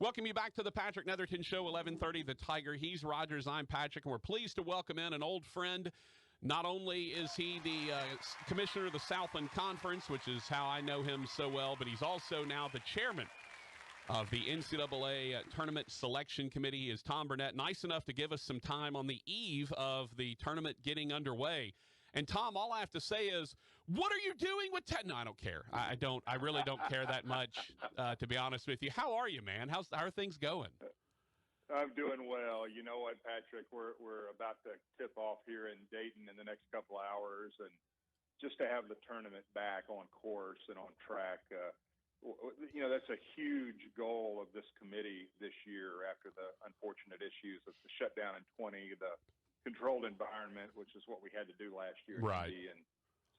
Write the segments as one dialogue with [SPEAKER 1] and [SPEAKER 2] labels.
[SPEAKER 1] Welcome you back to the Patrick Netherton Show, 1130 The Tiger. He's Rogers, I'm Patrick, and we're pleased to welcome in an old friend. Not only is he the commissioner of the Southland Conference, which is how I know him so well, but he's also now the chairman of the NCAA Tournament Selection Committee. He is Tom Burnett, nice enough to give us some time on the eve of the tournament getting underway. And Tom, all I have to say is, what are you doing with No, I don't care. I really don't care that much, to be honest with you. How are you, man? How are things going?
[SPEAKER 2] I'm doing well. You know what, Patrick? We're about to tip off here in Dayton in the next couple hours, and just to have the tournament back on course and on track, that's a huge goal of this committee this year after the unfortunate issues of the shutdown in 20, the controlled environment, which is what we had to do last year.
[SPEAKER 1] Right.
[SPEAKER 2] And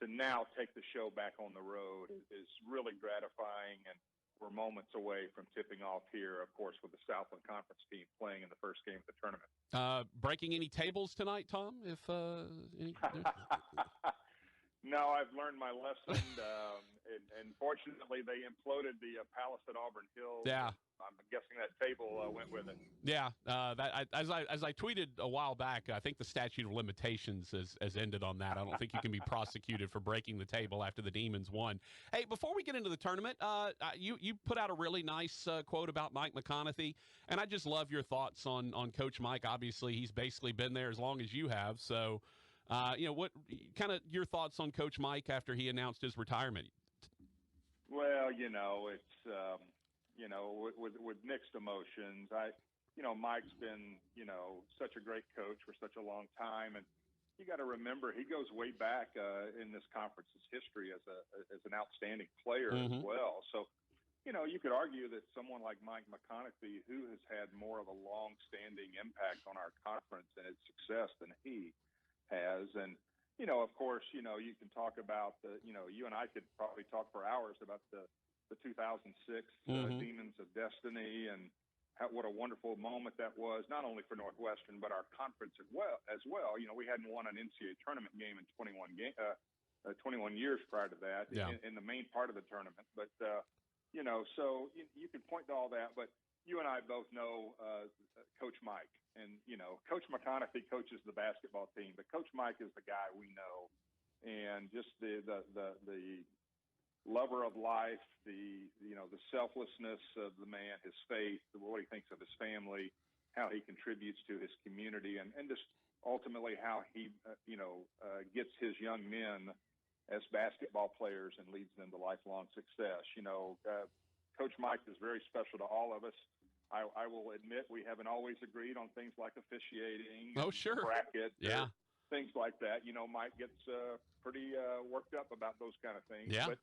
[SPEAKER 2] to now take the show back on the road is really gratifying, and we're moments away from tipping off here, of course, with the Southland Conference team playing in the first game of the tournament.
[SPEAKER 1] Breaking any tables tonight, Tom?
[SPEAKER 2] No, I've learned my lesson, and fortunately they imploded the Palace at Auburn Hills.
[SPEAKER 1] Yeah.
[SPEAKER 2] I'm guessing that table went with it.
[SPEAKER 1] Yeah, as I tweeted a while back, I think the statute of limitations has ended on that. I don't think you can be prosecuted for breaking the table after the Demons won. Hey, before we get into the tournament, you put out a really nice quote about Mike McConathy, and I just love your thoughts on Coach Mike. Obviously, he's basically been there as long as you have. So, what kind of your thoughts on Coach Mike after he announced his retirement?
[SPEAKER 2] Well, it's. With mixed emotions. Mike's been, such a great coach for such a long time, and you got to remember he goes way back in this conference's history as an outstanding player as well. So, you could argue that someone like Mike McConathy, who has had more of a long-standing impact on our conference and its success than he has, and of course, you can talk about you and I could probably talk for hours about the 2006 Demons of Destiny and what a wonderful moment that was, not only for Northwestern, but our conference as well. We hadn't won an NCAA tournament game in 21 years prior to that in the main part of the tournament. But, so you can point to all that, but you and I both know Coach Mike. And, Coach McConathy coaches the basketball team, but Coach Mike is the guy we know. And just the lover of life, the selflessness of the man, his faith, what he thinks of his family, how he contributes to his community, and just ultimately how he, gets his young men as basketball players and leads them to lifelong success. Coach Mike is very special to all of us. I will admit we haven't always agreed on things like officiating, bracket, things like that. Mike gets pretty worked up about those kind of things.
[SPEAKER 1] Yeah.
[SPEAKER 2] But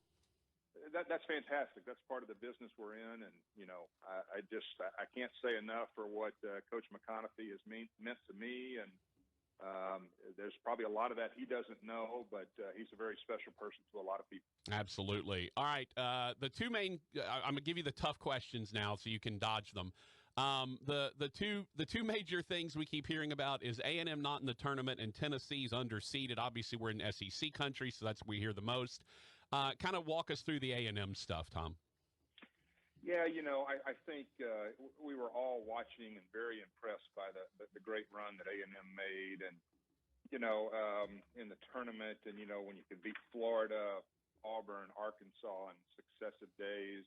[SPEAKER 2] that's fantastic. That's part of the business we're in, and I can't say enough for what Coach McConathy has meant to me, and there's probably a lot of that he doesn't know, but he's a very special person to a lot of people.
[SPEAKER 1] Absolutely. All right, the two main. I'm going to give you the tough questions now, so you can dodge them. The two major things we keep hearing about is A&M not in the tournament and Tennessee's underseeded. Obviously, we're in SEC country, so that's what we hear the most. Kind of walk us through the A&M stuff, Tom.
[SPEAKER 2] Yeah, I think we were all watching and very impressed by the great run that A&M made, and in the tournament, and when you can beat Florida, Auburn, Arkansas in successive days.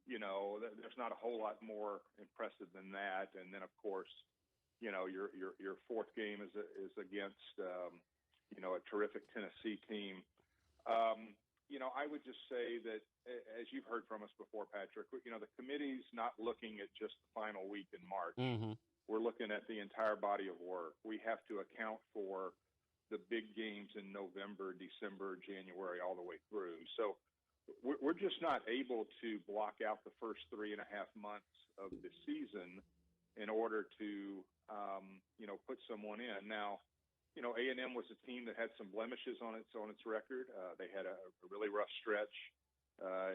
[SPEAKER 2] There's not a whole lot more impressive than that. And then, of course, your fourth game is against a terrific Tennessee team. I would just say that, as you've heard from us before, Patrick, the committee's not looking at just the final week in March. We're looking at the entire body of work. We have to account for the big games in November, December, January, all the way through. So we're just not able to block out the first 3.5 months of the season in order to, put someone in. Now, A&M was a team that had some blemishes on its record. They had a really rough stretch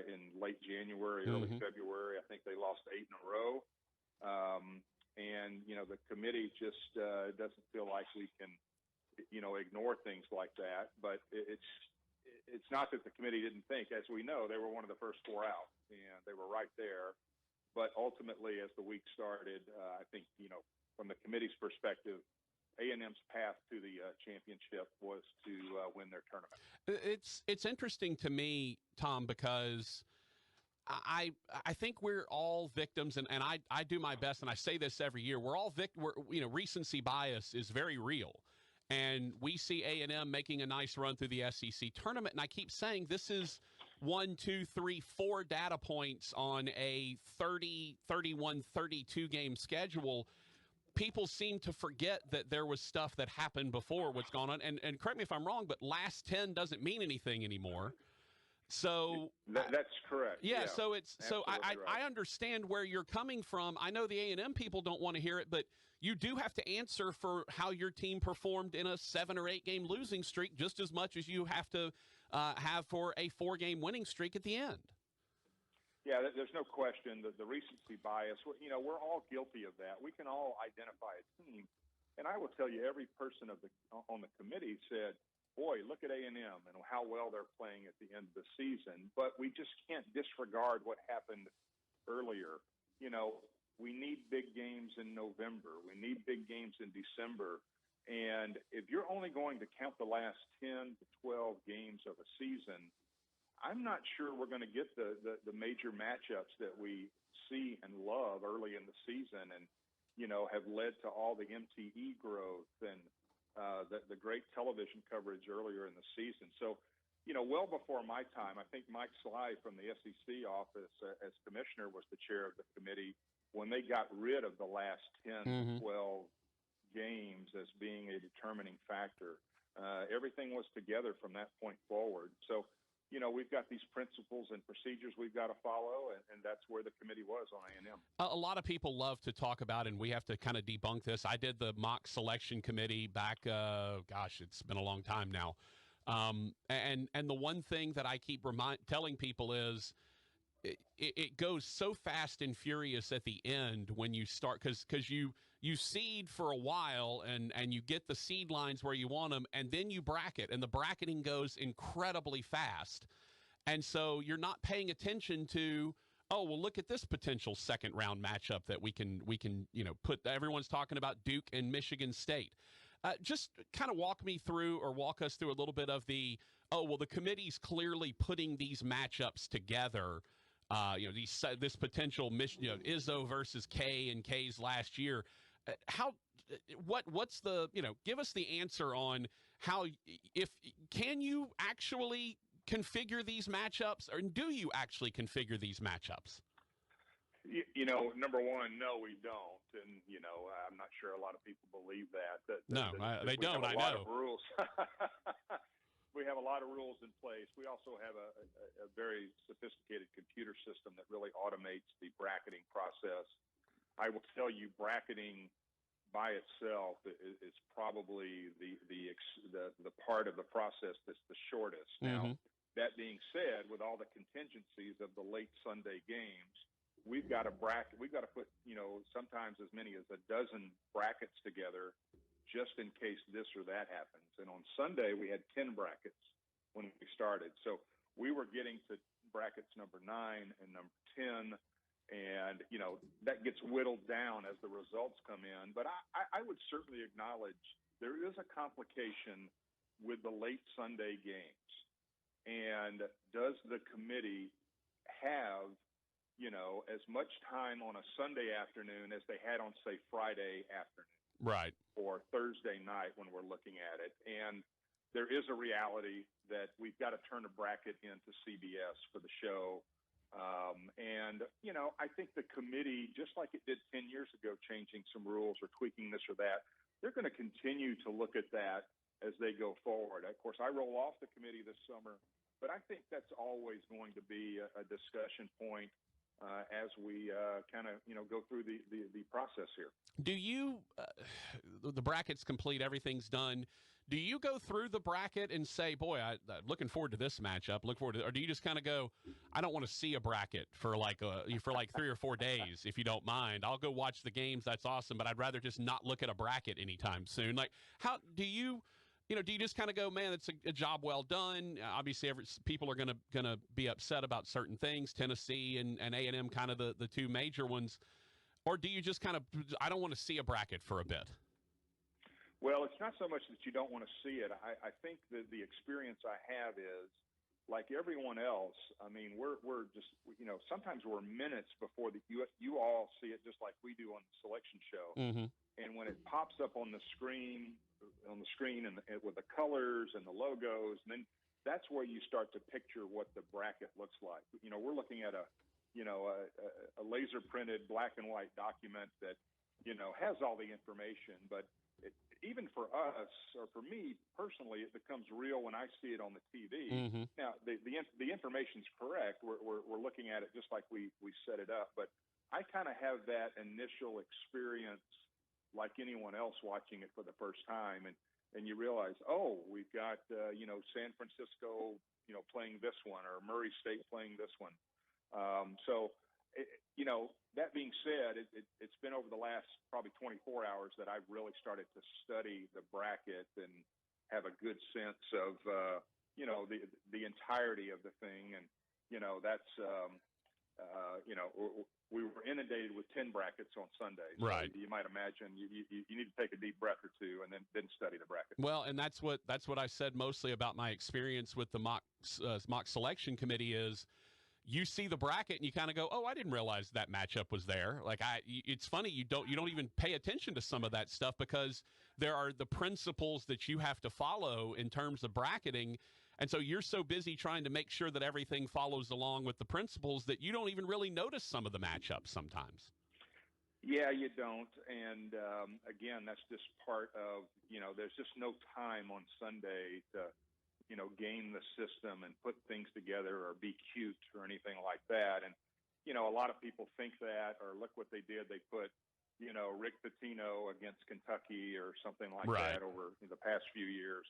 [SPEAKER 2] in late January, early February. I think they lost 8 in a row. And the committee just doesn't feel like we can, ignore things like that. But it's not that the committee didn't think. As we know, they were one of the first 4 out, and they were right there. But ultimately, as the week started, I think, from the committee's perspective, A&M's path to the championship was to win their tournament.
[SPEAKER 1] It's interesting to me, Tom, because I think we're all victims, and I do my best, and I say this every year. We're all recency bias is very real, and we see A&M making a nice run through the SEC tournament, and I keep saying this is 1, 2, 3, 4 data points on a 30, 31, 32 game schedule. People seem to forget that there was stuff that happened before what's gone on, and correct me if I'm wrong, but last 10 doesn't mean anything anymore. So
[SPEAKER 2] that's correct.
[SPEAKER 1] Yeah. So
[SPEAKER 2] right.
[SPEAKER 1] I understand where you're coming from. I know the A&M people don't want to hear it, but you do have to answer for how your team performed in a 7 or 8 game losing streak just as much as you have to have for a 4 game winning streak at the end.
[SPEAKER 2] Yeah, there's no question that the recency bias, we're all guilty of that. We can all identify a team. And I will tell you, every person on the committee said, boy, look at A&M and how well they're playing at the end of the season. But we just can't disregard what happened earlier. We need big games in November. We need big games in December. And if you're only going to count the last 10 to 12 games of a season, I'm not sure we're going to get the major matchups that we see and love early in the season and, have led to all the MTE growth and the great television coverage earlier in the season. So, well before my time, I think Mike Sly from the SEC office as commissioner was the chair of the committee when they got rid of the last 10, 12 games as being a determining factor. Everything was together from that point forward. So, we've got these principles and procedures we've got to follow, and that's where the committee was on A&M.
[SPEAKER 1] A lot of people love to talk about, and we have to kind of debunk this. I did the mock selection committee back, it's been a long time now. And the one thing that I keep telling people is it goes so fast and furious at the end when you start, because you seed for a while and you get the seed lines where you want them, and then you bracket, and the bracketing goes incredibly fast. And so you're not paying attention to, oh, well, look at this potential second round matchup that we can put. Everyone's talking about Duke and Michigan State. Just kind of walk us through a little bit of the committee's clearly putting these matchups together. This potential Izzo versus K and K's last year. What's the, give us the answer on how, can you actually configure these matchups, or do you actually configure these matchups?
[SPEAKER 2] Number one, no, we don't. And, I'm not sure a lot of people believe that.
[SPEAKER 1] They don't, I know.
[SPEAKER 2] A lot of rules. We have a lot of rules in place. We also have a very sophisticated computer system that really automates the bracketing process. I will tell you, bracketing by itself is probably the part of the process that's the shortest. Now, that being said, with all the contingencies of the late Sunday games, we've got to bracket. We've got to put, sometimes as many as a dozen brackets together just in case this or that happens. And on Sunday, we had 10 brackets when we started. So we were getting to brackets number 9 and number 10. And, that gets whittled down as the results come in. But I would certainly acknowledge there is a complication with the late Sunday games. And does the committee have, as much time on a Sunday afternoon as they had on, say, Friday afternoon?
[SPEAKER 1] Right.
[SPEAKER 2] Or Thursday night when we're looking at it. And there is a reality that we've got to turn a bracket into CBS for the show. I think the committee, just like it did 10 years ago, changing some rules or tweaking this or that, they're going to continue to look at that as they go forward. Of course, I roll off the committee this summer, but I think that's always going to be a discussion point as we kind of, go through the process here.
[SPEAKER 1] Do you, the bracket's complete, everything's done. Do you go through the bracket and say, boy, I'm looking forward to this matchup, or do you just kind of go, I don't want to see a bracket for like 3 or 4 days, if you don't mind. I'll go watch the games. That's awesome. But I'd rather just not look at a bracket anytime soon. Like, how do you, do you just kind of go, man, it's a job well done? Obviously, people are gonna be upset about certain things, Tennessee and A&M, kind of the two major ones, or do you just kind of, I don't want to see a bracket for a bit?
[SPEAKER 2] Well, it's not so much that you don't want to see it. I think that the experience I have is, like everyone else, I mean, we're just, sometimes we're minutes before you all see it, just like we do on the selection show.
[SPEAKER 1] Mm-hmm.
[SPEAKER 2] And when it pops up on the screen and with the colors and the logos, and then that's where you start to picture what the bracket looks like. We're looking at a laser printed black and white document that, has all the information, but even for us, or for me personally, it becomes real when I see it on the TV.
[SPEAKER 1] Mm-hmm.
[SPEAKER 2] Now, the information's correct. We're looking at it just like we set it up, but I kind of have that initial experience like anyone else watching it for the first time, and you realize, oh, we've got San Francisco playing this one, or Murray State playing this one. That being said, it's been over the last probably 24 hours that I've really started to study the bracket and have a good sense of, the entirety of the thing. And, that's, we were inundated with 10 brackets on Sunday. So
[SPEAKER 1] right.
[SPEAKER 2] You might imagine you need to take a deep breath or two and then study the bracket.
[SPEAKER 1] Well, and that's what I said mostly about my experience with the mock selection committee is, you see the bracket and you kind of go, oh, I didn't realize that matchup was there. Like it's funny. You don't even pay attention to some of that stuff because there are the principles that you have to follow in terms of bracketing. And so you're so busy trying to make sure that everything follows along with the principles that you don't even really notice some of the matchups sometimes.
[SPEAKER 2] Yeah, you don't. And again, that's just part of, there's just no time on Sunday to, game the system and put things together or be cute or anything like that. And, a lot of people think that, or look what they did. They put, Rick Pitino against Kentucky or something like
[SPEAKER 1] right.
[SPEAKER 2] that over the past few years.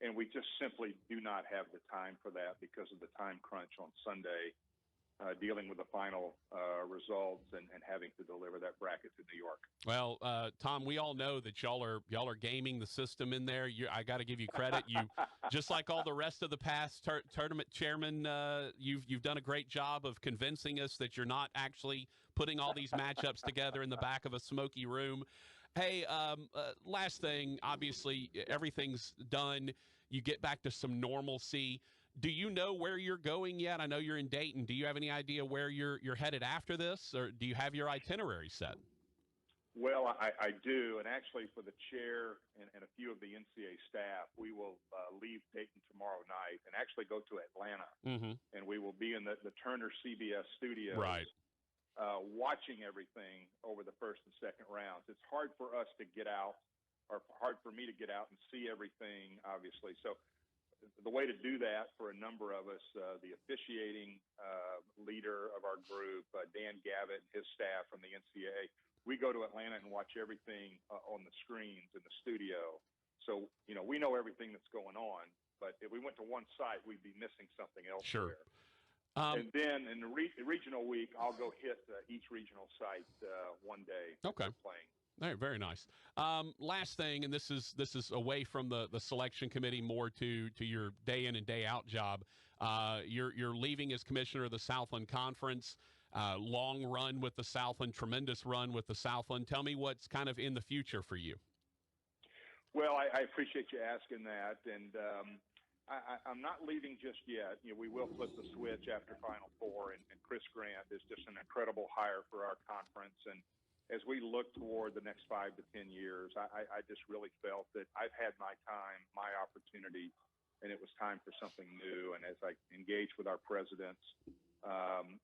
[SPEAKER 2] And we just simply do not have the time for that because of the time crunch on Sunday, dealing with the final results and having to deliver that bracket to New York.
[SPEAKER 1] Well, Tom, we all know that y'all are gaming the system in there. I got to give you credit. You, just like all the rest of the past tournament chairmen, you've done a great job of convincing us that you're not actually putting all these matchups together in the back of a smoky room. Hey, last thing, obviously everything's done. You get back to some normalcy. Do you know where you're going yet? I know you're in Dayton. Do you have any idea where you're headed after this, or do you have your itinerary set?
[SPEAKER 2] Well, I do, and actually for the chair and a few of the NCAA staff, we will leave Dayton tomorrow night and actually go to Atlanta,
[SPEAKER 1] mm-hmm.
[SPEAKER 2] and we will be in the Turner CBS studios,
[SPEAKER 1] right.
[SPEAKER 2] Watching everything over the first and second rounds. It's hard for us to get out, or hard for me to get out and see everything, obviously. So the way to do that for a number of us, the officiating leader of our group, Dan Gavitt, and his staff from the NCAA, we go to Atlanta and watch everything on the screens in the studio. So, we know everything that's going on, but if we went to one site, we'd be missing something else.
[SPEAKER 1] Sure.
[SPEAKER 2] There. And then in the regional week, I'll go hit each regional site one day.
[SPEAKER 1] Okay.
[SPEAKER 2] Playing.
[SPEAKER 1] All right, very nice. Last thing, and this is away from the selection committee, more to your day in and day out job. You're leaving as commissioner of the Southland Conference. Long run with the Southland, tremendous run with the Southland. Tell me what's kind of in the future for you.
[SPEAKER 2] Well, I appreciate you asking that, and I'm not leaving just yet. We will flip the switch after Final Four, and Chris Grant is just an incredible hire for our conference. And as we look toward the next 5 to 10 years, I just really felt that I've had my time, my opportunity, and it was time for something new. And as I engaged with our presidents,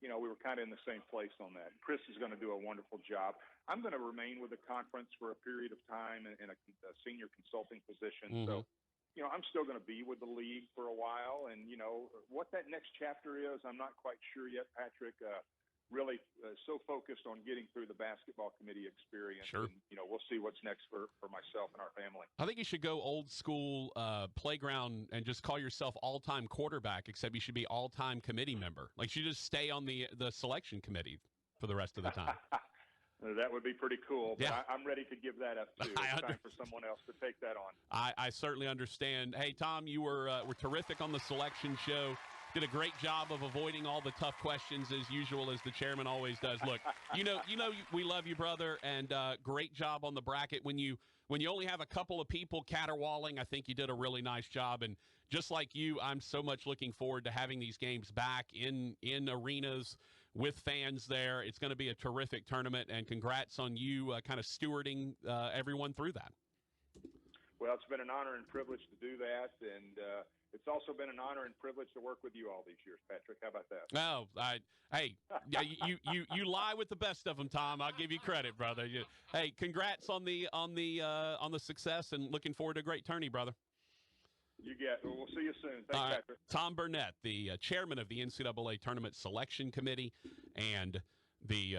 [SPEAKER 2] we were kind of in the same place on that. Chris is going to do a wonderful job. I'm going to remain with the conference for a period of time in a senior consulting position.
[SPEAKER 1] Mm-hmm.
[SPEAKER 2] So, I'm still going to be with the league for a while. And, what that next chapter is, I'm not quite sure yet, Patrick. Really so focused on getting through the basketball committee experience.
[SPEAKER 1] Sure.
[SPEAKER 2] And, we'll see what's next for myself and our family.
[SPEAKER 1] I think you should go old school playground and just call yourself all-time quarterback, except you should be all-time committee member. Like, you should just stay on the selection committee for the rest of the time.
[SPEAKER 2] That would be pretty cool, but
[SPEAKER 1] Yeah.
[SPEAKER 2] I'm ready to give that up, too. It's time for someone else to take that on.
[SPEAKER 1] I certainly understand. Hey, Tom, you were terrific on the selection show. Did a great job of avoiding all the tough questions as usual, as the chairman always does. Look, we love you, brother, and great job on the bracket. When you only have a couple of people caterwauling, I think you did a really nice job. And just like you, I'm so much looking forward to having these games back in arenas with fans there. It's going to be a terrific tournament, and congrats on you kind of stewarding everyone through that.
[SPEAKER 2] Well, it's been an honor and privilege to do that, and it's also been an honor and privilege to work with you all these years, Patrick. How about that?
[SPEAKER 1] Oh, hey, you lie with the best of them, Tom. I'll give you credit, brother. Hey, congrats on the success, and looking forward to a great tourney, brother.
[SPEAKER 2] You get. We'll see you soon. Thanks, Patrick.
[SPEAKER 1] Tom Burnett, the chairman of the NCAA Tournament Selection Committee, and the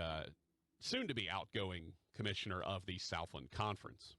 [SPEAKER 1] soon-to-be outgoing commissioner of the Southland Conference.